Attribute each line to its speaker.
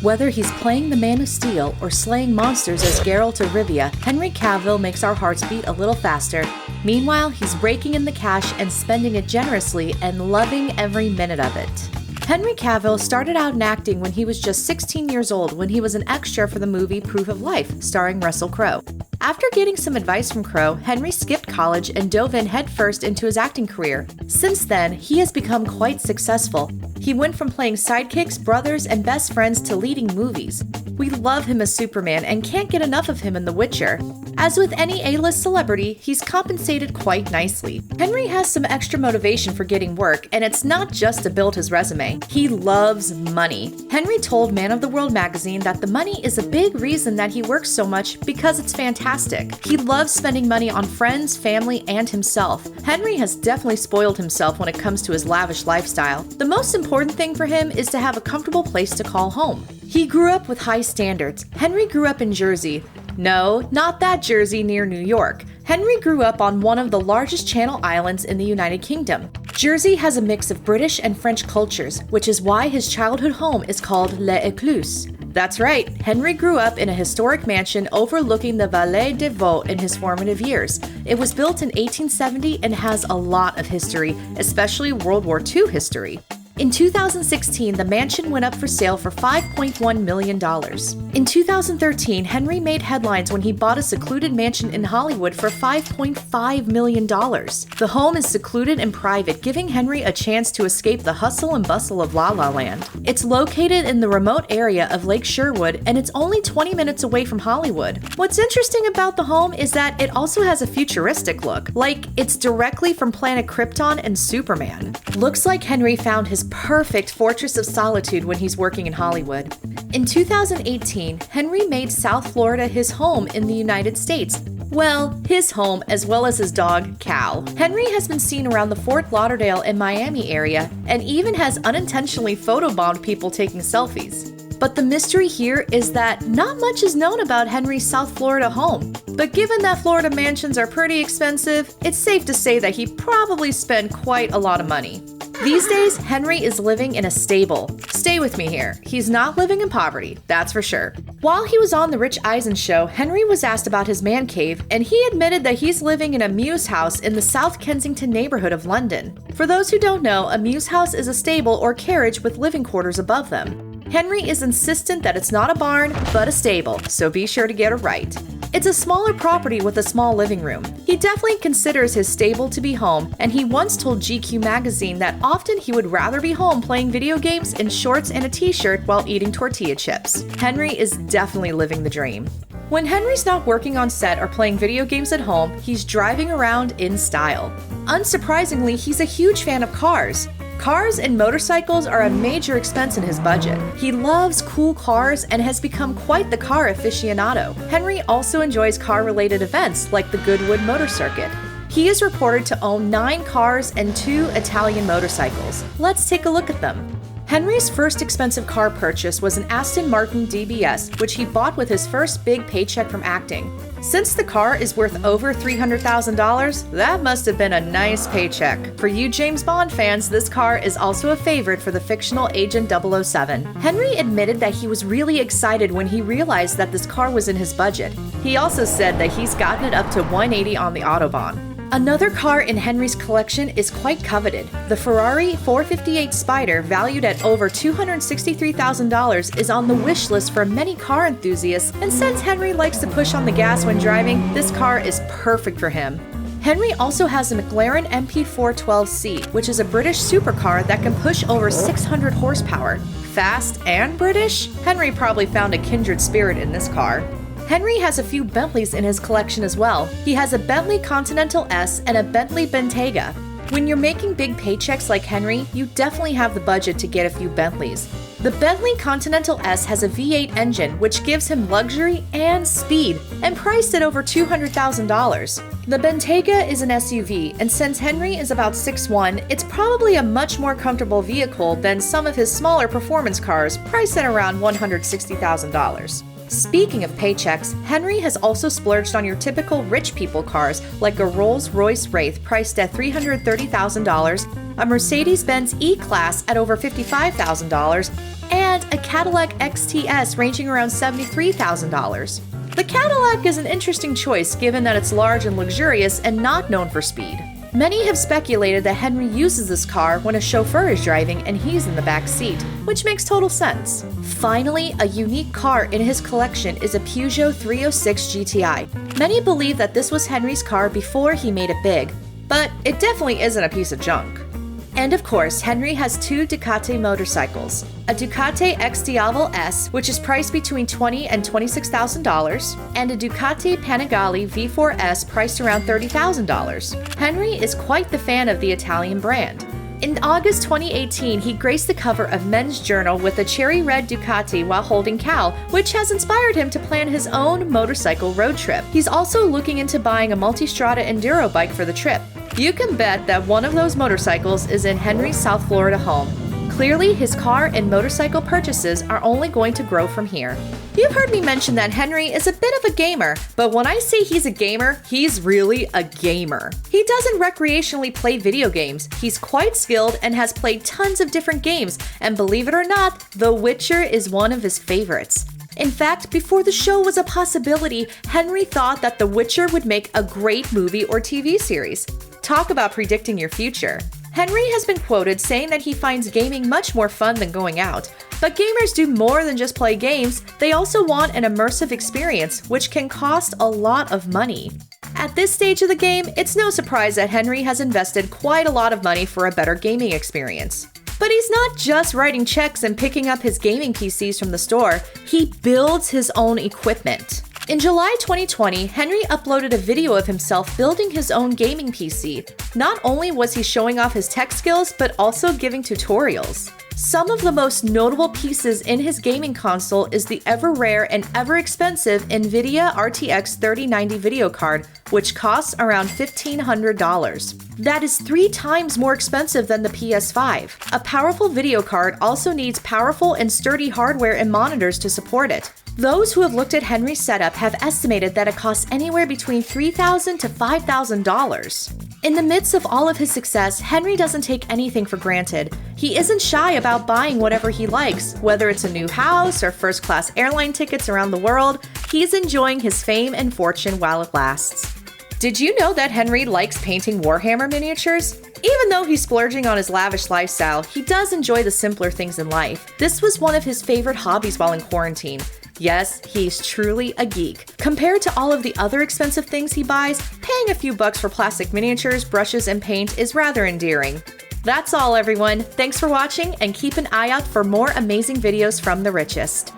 Speaker 1: Whether he's playing the Man of Steel or slaying monsters as Geralt or Rivia, Henry Cavill makes our hearts beat a little faster. Meanwhile, he's raking in the cash and spending it generously and loving every minute of it. Henry Cavill started out in acting when he was just 16 years old when he was an extra for the movie Proof of Life, starring Russell Crowe. After getting some advice from Crowe, Henry skipped college and dove in headfirst into his acting career. Since then, he has become quite successful. He went from playing sidekicks, brothers, and best friends to leading movies. We love him as Superman and can't get enough of him in The Witcher. As with any A-list celebrity, he's compensated quite nicely. Henry has some extra motivation for getting work, and it's not just to build his resume. He loves money. Henry told Man of the World magazine that the money is a big reason that he works so much because it's fantastic. He loves spending money on friends, family, and himself. Henry has definitely spoiled himself when it comes to his lavish lifestyle. The most important thing for him is to have a comfortable place to call home. He grew up with high standards. Henry grew up in Jersey. No, not that Jersey near New York. Henry grew up on one of the largest Channel Islands in the United Kingdom. Jersey has a mix of British and French cultures, which is why his childhood home is called Les Écluses. That's right, Henry grew up in a historic mansion overlooking the Vallée des Vaux in his formative years. It was built in 1870 and has a lot of history, especially World War II history. In 2016, the mansion went up for sale for $5.1 million. In 2013, Henry made headlines when he bought a secluded mansion in Hollywood for $5.5 million. The home is secluded and private, giving Henry a chance to escape the hustle and bustle of La La Land. It's located in the remote area of Lake Sherwood, and it's only 20 minutes away from Hollywood. What's interesting about the home is that it also has a futuristic look, like it's directly from planet Krypton and Superman. Looks like Henry found his perfect fortress of solitude when he's working in Hollywood. In 2018, Henry made South Florida his home in the United States. Well, his home as well as his dog, Cal. Henry has been seen around the Fort Lauderdale and Miami area and even has unintentionally photobombed people taking selfies. But the mystery here is that not much is known about Henry's South Florida home. But given that Florida mansions are pretty expensive, it's safe to say that he probably spent quite a lot of money. These days, Henry is living in a stable. Stay with me here. He's not living in poverty, that's for sure. While he was on The Rich Eisen show, Henry was asked about his man cave, and he admitted that he's living in a mews house in the South Kensington neighborhood of London. For those who don't know, a mews house is a stable or carriage with living quarters above them. Henry is insistent that it's not a barn, but a stable, so be sure to get it right. It's a smaller property with a small living room. He definitely considers his stable to be home, and he once told GQ magazine that often he would rather be home playing video games in shorts and a t-shirt while eating tortilla chips. Henry is definitely living the dream. When Henry's not working on set or playing video games at home, he's driving around in style. Unsurprisingly, he's a huge fan of cars. Cars and motorcycles are a major expense in his budget. He loves cool cars and has become quite the car aficionado. Henry also enjoys car-related events like the Goodwood Motor Circuit. He is reported to own 9 cars and 2 Italian motorcycles. Let's take a look at them. Henry's first expensive car purchase was an Aston Martin DBS, which he bought with his first big paycheck from acting. Since the car is worth over $300,000, that must have been a nice paycheck. For you James Bond fans, this car is also a favorite for the fictional Agent 007. Henry admitted that he was really excited when he realized that this car was in his budget. He also said that he's gotten it up to 180 on the Autobahn. Another car in Henry's collection is quite coveted. The Ferrari 458 Spider, valued at over $263,000, is on the wish list for many car enthusiasts, and since Henry likes to push on the gas when driving, this car is perfect for him. Henry also has a McLaren MP412C, which is a British supercar that can push over 600 horsepower. Fast and British? Henry probably found a kindred spirit in this car. Henry has a few Bentleys in his collection as well. He has a Bentley Continental S and a Bentley Bentayga. When you're making big paychecks like Henry, you definitely have the budget to get a few Bentleys. The Bentley Continental S has a V8 engine, which gives him luxury and speed, and priced at over $200,000. The Bentayga is an SUV, and since Henry is about 6'1", it's probably a much more comfortable vehicle than some of his smaller performance cars, priced at around $160,000. Speaking of paychecks, Henry has also splurged on your typical rich people cars like a Rolls-Royce Wraith priced at $330,000, a Mercedes-Benz E-Class at over $55,000, and and a Cadillac XTS ranging around $73,000. The Cadillac is an interesting choice given that it's large and luxurious and not known for speed. Many have speculated that Henry uses this car when a chauffeur is driving and he's in the back seat, which makes total sense. Finally, a unique car in his collection is a Peugeot 306 GTI. Many believe that this was Henry's car before he made it big, but it definitely isn't a piece of junk. And of course, Henry has two Ducati motorcycles, a Ducati X Diavel S, which is priced between $20,000 and $26,000, and a Ducati Panigale V4S priced around $30,000. Henry is quite the fan of the Italian brand. In August 2018, he graced the cover of Men's Journal with a cherry red Ducati while holding Cal, which has inspired him to plan his own motorcycle road trip. He's also looking into buying a Multistrada Enduro bike for the trip. You can bet that one of those motorcycles is in Henry's South Florida home. Clearly, his car and motorcycle purchases are only going to grow from here. You've heard me mention that Henry is a bit of a gamer, but when I say he's a gamer, he's really a gamer. He doesn't recreationally play video games. He's quite skilled and has played tons of different games, and believe it or not, The Witcher is one of his favorites. In fact, before the show was a possibility, Henry thought that The Witcher would make a great movie or TV series. Talk about predicting your future. Henry has been quoted saying that he finds gaming much more fun than going out. But gamers do more than just play games, they also want an immersive experience, which can cost a lot of money. At this stage of the game, it's no surprise that Henry has invested quite a lot of money for a better gaming experience. But he's not just writing checks and picking up his gaming PCs from the store, he builds his own equipment. In July 2020, Henry uploaded a video of himself building his own gaming PC. Not only was he showing off his tech skills, but also giving tutorials. Some of the most notable pieces in his gaming console is the ever-rare and ever-expensive NVIDIA RTX 3090 video card, which costs around $1,500. That is 3 times more expensive than the PS5. A powerful video card also needs powerful and sturdy hardware and monitors to support it. Those who have looked at Henry's setup have estimated that it costs anywhere between $3,000 to $5,000. In the midst of all of his success, Henry doesn't take anything for granted. He isn't shy about buying whatever he likes, whether it's a new house or first-class airline tickets around the world. He's enjoying his fame and fortune while it lasts. Did you know that Henry likes painting Warhammer miniatures? Even though he's splurging on his lavish lifestyle, he does enjoy the simpler things in life. This was one of his favorite hobbies while in quarantine. Yes, he's truly a geek. Compared to all of the other expensive things he buys, paying a few bucks for plastic miniatures, brushes, and paint is rather endearing. That's all, everyone. Thanks for watching, and keep an eye out for more amazing videos from the richest.